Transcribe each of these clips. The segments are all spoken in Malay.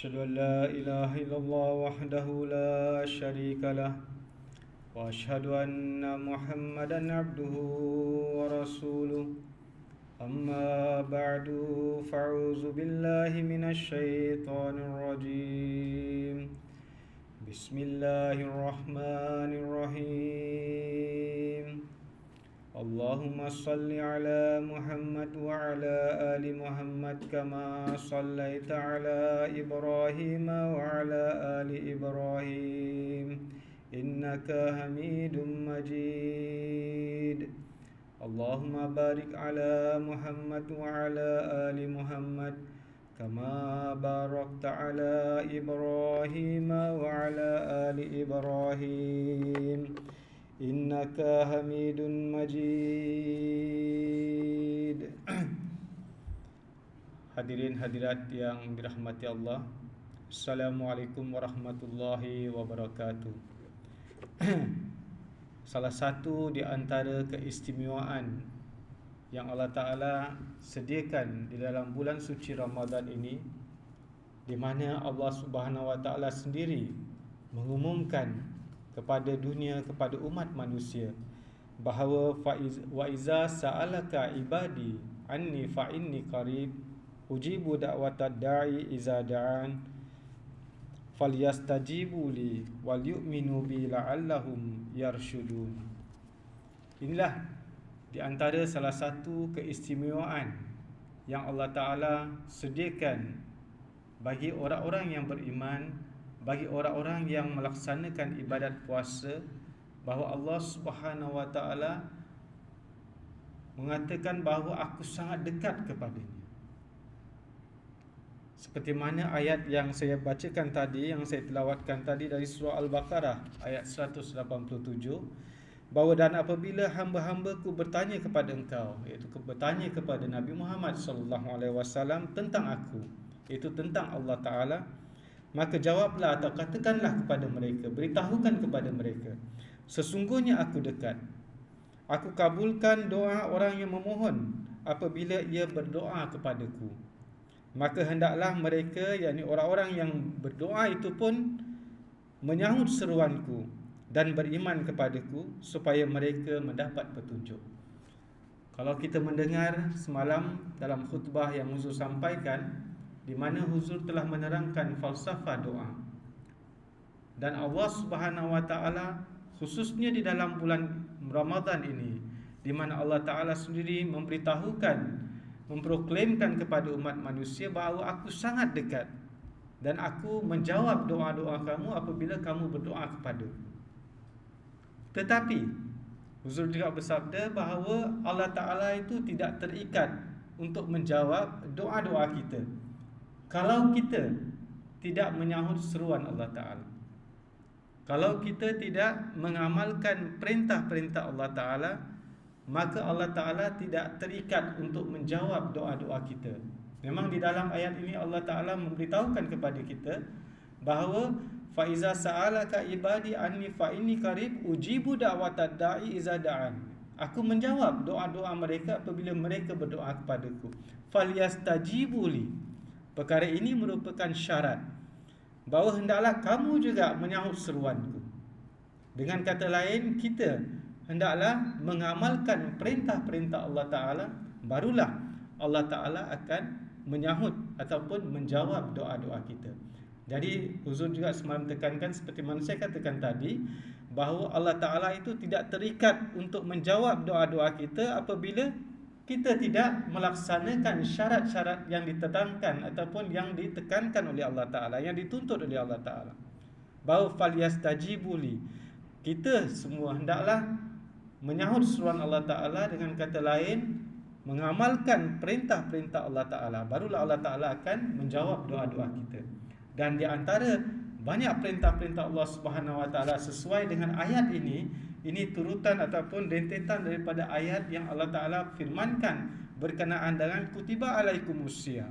أشهد أن لا إله إلا الله وحده لا شريك له وأشهد أن محمدا عبده ورسوله أما بعد فأعوذ بالله من الشيطان الرجيم بسم الله الرحمن الرحيم اللهم صل على محمد وعلى آل محمد كما صليت على إبراهيم وعلى آل إبراهيم إنك حميد مجيد اللهم بارك على محمد وعلى آل محمد كما باركت على إبراهيم وعلى آل إبراهيم إنك حميد مجيد. Hadirin hadirat yang dirahmati Allah, Assalamualaikum warahmatullahi wabarakatuh. Salah satu di antara keistimewaan yang Allah Ta'ala sediakan di dalam bulan suci Ramadan ini, di mana Allah Subhanahu Wa Ta'ala sendiri mengumumkan kepada dunia, kepada umat manusia, bahawa wa iza sa'alaka ibadi anni fa inni qarib ujibu da'watad da'i iza da'an falyastajibu li wal yu'minu bi la'allahum yarshudun. Inilah di antara salah satu keistimewaan yang Allah Ta'ala sediakan bagi orang-orang yang beriman, bagi orang-orang yang melaksanakan ibadat puasa, bahawa Allah Subhanahu Wa Ta'ala mengatakan bahawa aku sangat dekat kepadanya. Seperti mana ayat yang saya bacakan tadi, yang saya tilawatkan tadi dari surah Al-Baqarah ayat 187, bahawa dan apabila hamba-hambaku bertanya kepada engkau, iaitu bertanya kepada Nabi Muhammad SAW tentang aku, iaitu tentang Allah Ta'ala, maka jawablah atau katakanlah kepada mereka, beritahukan kepada mereka, sesungguhnya aku dekat. Aku kabulkan doa orang yang memohon apabila ia berdoa kepadaku. Maka hendaklah mereka, yakni orang-orang yang berdoa itu pun menyahut seruanku dan beriman kepadaku, supaya mereka mendapat petunjuk. Kalau kita mendengar semalam dalam khutbah yang Huzur sampaikan, di mana Huzur telah menerangkan falsafah doa, dan Allah Subhanahu Wa Ta'ala khususnya di dalam bulan Ramadan ini, di mana Allah Ta'ala sendiri memberitahukan, memproklamkan kepada umat manusia bahawa aku sangat dekat dan aku menjawab doa-doa kamu apabila kamu berdoa kepadaku. Tetapi Huzur juga bersabda bahawa Allah Ta'ala itu tidak terikat untuk menjawab doa-doa kita kalau kita tidak menyahut seruan Allah Ta'ala, kalau kita tidak mengamalkan perintah-perintah Allah Ta'ala, maka Allah Ta'ala tidak terikat untuk menjawab doa-doa kita. Memang di dalam ayat ini Allah Ta'ala memberitahukan kepada kita bahawa fa iza sa'alaka ibadi anni fa inni qarib ujibu da'watad da'i iza da'an. Aku menjawab doa-doa mereka apabila mereka berdoa kepadaku. Falyastajibu li. Perkara ini merupakan syarat bahawa hendaklah kamu juga menyahut seruanku. Dengan kata lain, kita hendaklah mengamalkan perintah-perintah Allah Ta'ala, barulah Allah Ta'ala akan menyahut ataupun menjawab doa-doa kita. Jadi Huzur juga semalam tekankan, seperti mana saya katakan tadi, bahawa Allah Ta'ala itu tidak terikat untuk menjawab doa-doa kita apabila kita tidak melaksanakan syarat-syarat yang ditetapkan ataupun yang ditekankan oleh Allah Ta'ala, yang dituntut oleh Allah Ta'ala. Bahawa falyastajibu li, kita semua hendaklah menyahut seruan Allah Ta'ala, dengan kata lain mengamalkan perintah-perintah Allah Ta'ala, barulah Allah Ta'ala akan menjawab doa-doa kita. Dan di antara banyak perintah-perintah Allah Subhanahu Wa Ta'ala sesuai dengan ayat ini turutan ataupun rentetan daripada ayat yang Allah Ta'ala firmankan berkenaan dengan kutiba alaikumusiyam,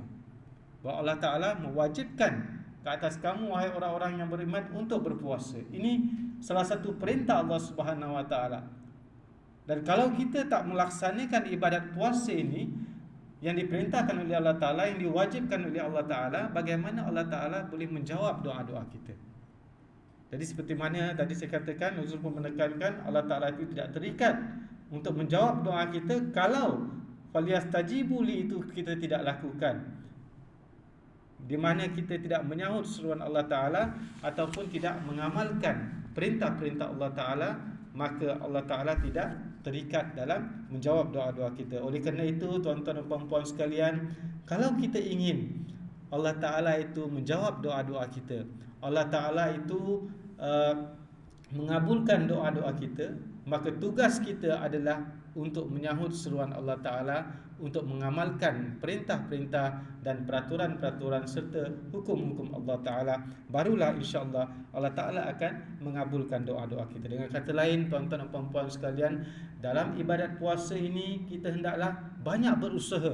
bahawa Allah Ta'ala mewajibkan ke atas kamu, wahai orang-orang yang beriman, untuk berpuasa. Ini salah satu perintah Allah Subhanahu Wa Ta'ala. Dan kalau kita tak melaksanakan ibadat puasa ini, yang diperintahkan oleh Allah Ta'ala, yang diwajibkan oleh Allah Ta'ala, bagaimana Allah Ta'ala boleh menjawab doa-doa kita? Jadi seperti mana tadi saya katakan, Nuzul pun menekankan Allah Ta'ala itu tidak terikat untuk menjawab doa kita kalau falyastajibu li itu kita tidak lakukan, di mana kita tidak menyahut seruan Allah Ta'ala ataupun tidak mengamalkan perintah-perintah Allah Ta'ala, maka Allah Ta'ala tidak terikat dalam menjawab doa-doa kita. Oleh kerana itu, tuan-tuan dan puan-puan sekalian, kalau kita ingin Allah Ta'ala itu menjawab doa-doa kita, Allah Ta'ala itu mengabulkan doa-doa kita, maka tugas kita adalah untuk menyahut seruan Allah Ta'ala, untuk mengamalkan perintah-perintah dan peraturan-peraturan serta hukum-hukum Allah Ta'ala. Barulah insya-Allah Allah Ta'ala akan mengabulkan doa-doa kita. Dengan kata lain, tuan-tuan dan puan-puan sekalian, dalam ibadat puasa ini kita hendaklah banyak berusaha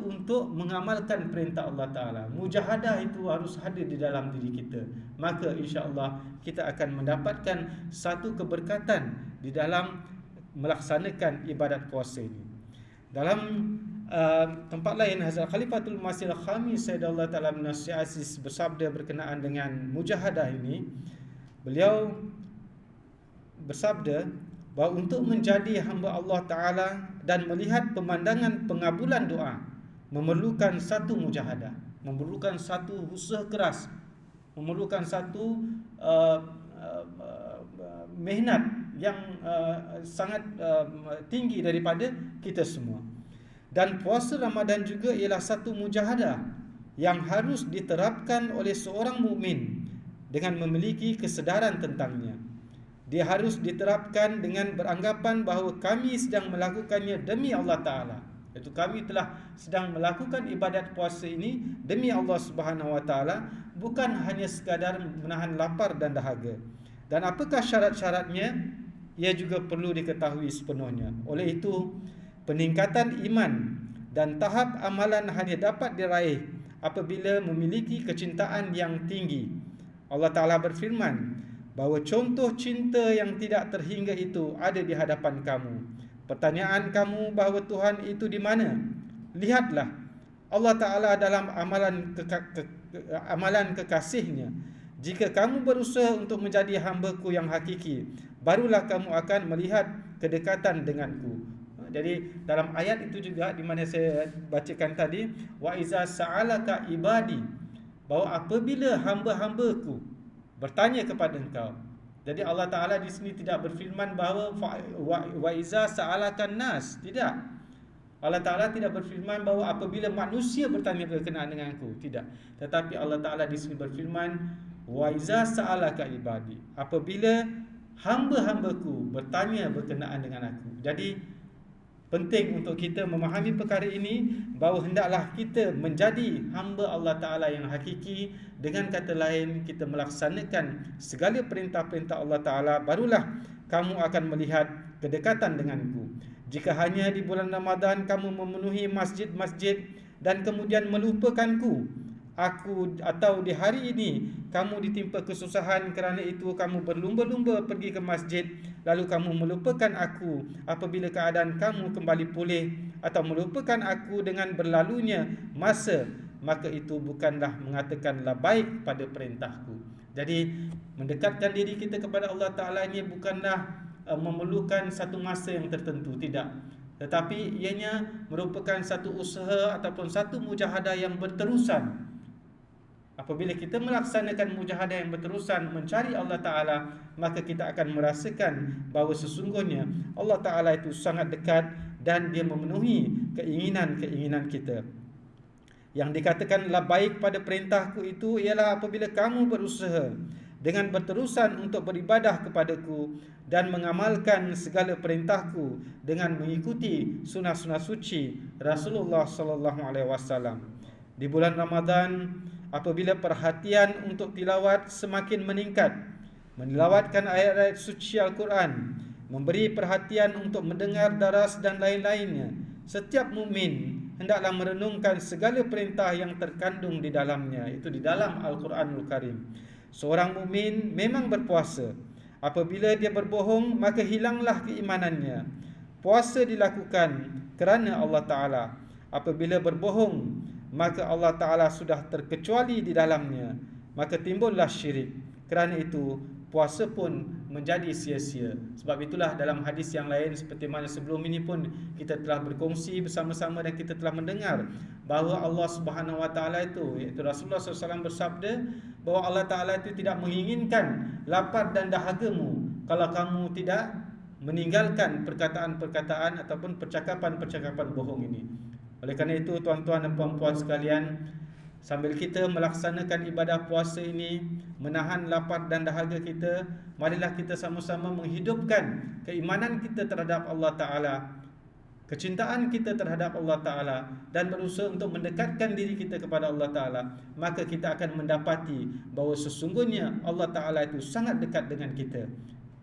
untuk mengamalkan perintah Allah Ta'ala. Mujahadah itu harus hadir di dalam diri kita. Maka insya-Allah kita akan mendapatkan satu keberkatan di dalam melaksanakan ibadat puasa ini. Dalam tempat lain, Hazrat Khalifatul Masih Al-Khamis Sayyidullah Ta'ala bin Nasir Aziz bersabda berkenaan dengan mujahadah ini. Beliau bersabda bahawa untuk menjadi hamba Allah Ta'ala dan melihat pemandangan pengabulan doa memerlukan satu mujahadah, memerlukan satu usaha keras, memerlukan satu mihnat yang sangat tinggi daripada kita semua. Dan puasa Ramadan juga ialah satu mujahadah yang harus diterapkan oleh seorang mukmin dengan memiliki kesedaran tentangnya. Dia harus diterapkan dengan beranggapan bahawa kami sedang melakukannya demi Allah Ta'ala, iaitu kami telah sedang melakukan ibadat puasa ini demi Allah Subhanahu Wa Ta'ala, bukan hanya sekadar menahan lapar dan dahaga. Dan apakah syarat-syaratnya? Ia juga perlu diketahui sepenuhnya. Oleh itu, peningkatan iman dan tahap amalan hanya dapat diraih apabila memiliki kecintaan yang tinggi. Allah Ta'ala berfirman bahawa contoh cinta yang tidak terhingga itu ada di hadapan kamu. Pertanyaan kamu bahawa Tuhan itu di mana? Lihatlah, Allah Ta'ala dalam amalan kekasihnya. Jika kamu berusaha untuk menjadi hamba-Ku yang hakiki, barulah kamu akan melihat kedekatan denganku. Jadi dalam ayat itu juga di mana saya bacakan tadi, wa iza sa'alaka ibadi, bahawa apabila hamba-hamba-Ku bertanya kepada engkau. Jadi Allah Ta'ala di sini tidak berfirman bahawa wa iza sa'alakan nas, tidak. Allah Ta'ala tidak berfirman bahawa apabila manusia bertanya berkenaan dengan aku, tidak. Tetapi Allah Ta'ala di sini berfirman wa iza sa'alaka ibadi, apabila hamba-hamba-Ku bertanya berkenaan dengan aku. Jadi penting untuk kita memahami perkara ini, bahawa hendaklah kita menjadi hamba Allah Ta'ala yang hakiki. Dengan kata lain, kita melaksanakan segala perintah-perintah Allah Ta'ala, barulah kamu akan melihat kedekatan denganku. Jika hanya di bulan Ramadan kamu memenuhi masjid-masjid dan kemudian melupakanku, aku, atau di hari ini kamu ditimpa kesusahan, kerana itu kamu berlumba-lumba pergi ke masjid, lalu kamu melupakan aku apabila keadaan kamu kembali pulih, atau melupakan aku dengan berlalunya masa, maka itu bukanlah mengatakan baik pada perintahku. Jadi mendekatkan diri kita kepada Allah Ta'ala ini bukanlah memerlukan satu masa yang tertentu, tidak. Tetapi ianya merupakan satu usaha ataupun satu mujahadah yang berterusan. Apabila kita melaksanakan mujahadah yang berterusan mencari Allah Ta'ala, maka kita akan merasakan bahawa sesungguhnya Allah Ta'ala itu sangat dekat dan Dia memenuhi keinginan-keinginan kita. Yang dikatakan baik pada perintahku itu ialah apabila kamu berusaha dengan berterusan untuk beribadah kepadaku dan mengamalkan segala perintahku dengan mengikuti sunnah-sunnah suci Rasulullah SAW. Di bulan Ramadan, apabila perhatian untuk tilawat semakin meningkat, menilawatkan ayat-ayat suci Al-Quran, memberi perhatian untuk mendengar daras dan lain-lainnya, setiap mukmin hendaklah merenungkan segala perintah yang terkandung di dalamnya, itu di dalam Al-Quranul Karim. Seorang mukmin memang berpuasa. Apabila dia berbohong, maka hilanglah keimanannya. Puasa dilakukan kerana Allah Ta'ala. Apabila berbohong, maka Allah Ta'ala sudah terkecuali di dalamnya, maka timbullah syirik. Kerana itu puasa pun menjadi sia-sia. Sebab itulah dalam hadis yang lain, seperti mana sebelum ini pun kita telah berkongsi bersama-sama dan kita telah mendengar bahawa Allah Subhanahu Wa Ta'ala itu, iaitu Rasulullah SAW bersabda bahawa Allah Ta'ala itu tidak menginginkan lapar dan dahagamu kalau kamu tidak meninggalkan perkataan-perkataan ataupun percakapan-percakapan bohong ini. Oleh kerana itu, tuan-tuan dan puan-puan sekalian, sambil kita melaksanakan ibadah puasa ini, menahan lapar dan dahaga kita, marilah kita sama-sama menghidupkan keimanan kita terhadap Allah Ta'ala, kecintaan kita terhadap Allah Ta'ala, dan berusaha untuk mendekatkan diri kita kepada Allah Ta'ala. Maka kita akan mendapati bahawa sesungguhnya Allah Ta'ala itu sangat dekat dengan kita.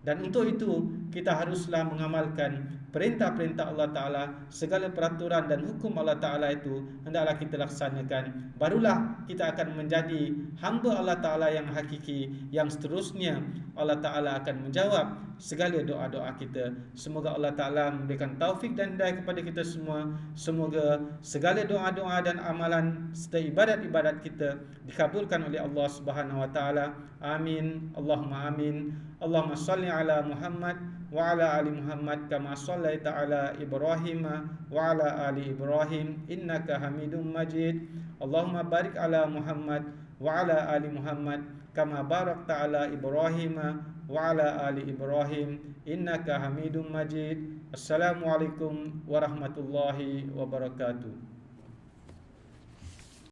Dan untuk itu, kita haruslah mengamalkan perintah-perintah Allah Ta'ala. Segala peraturan dan hukum Allah Ta'ala itu hendaklah kita laksanakan. Barulah kita akan menjadi hamba Allah Ta'ala yang hakiki, yang seterusnya Allah Ta'ala akan menjawab segala doa-doa kita. Semoga Allah Ta'ala memberikan taufik dan hidayah kepada kita semua. Semoga segala doa-doa dan amalan serta ibadat-ibadat kita dikabulkan oleh Allah Subhanahu Wa Ta'ala. Amin. Allahumma amin. Allahumma salli ala Muhammad wa ala ali Muhammad kama sallaita ala Ibrahim wa ala ali Ibrahim innaka Hamidum Majid. Allahumma barik ala Muhammad wa ala ali Muhammad kama barakta ala Ibrahim wa ala ali Ibrahim innaka Hamidum Majid. Assalamualaikum warahmatullahi wabarakatuh.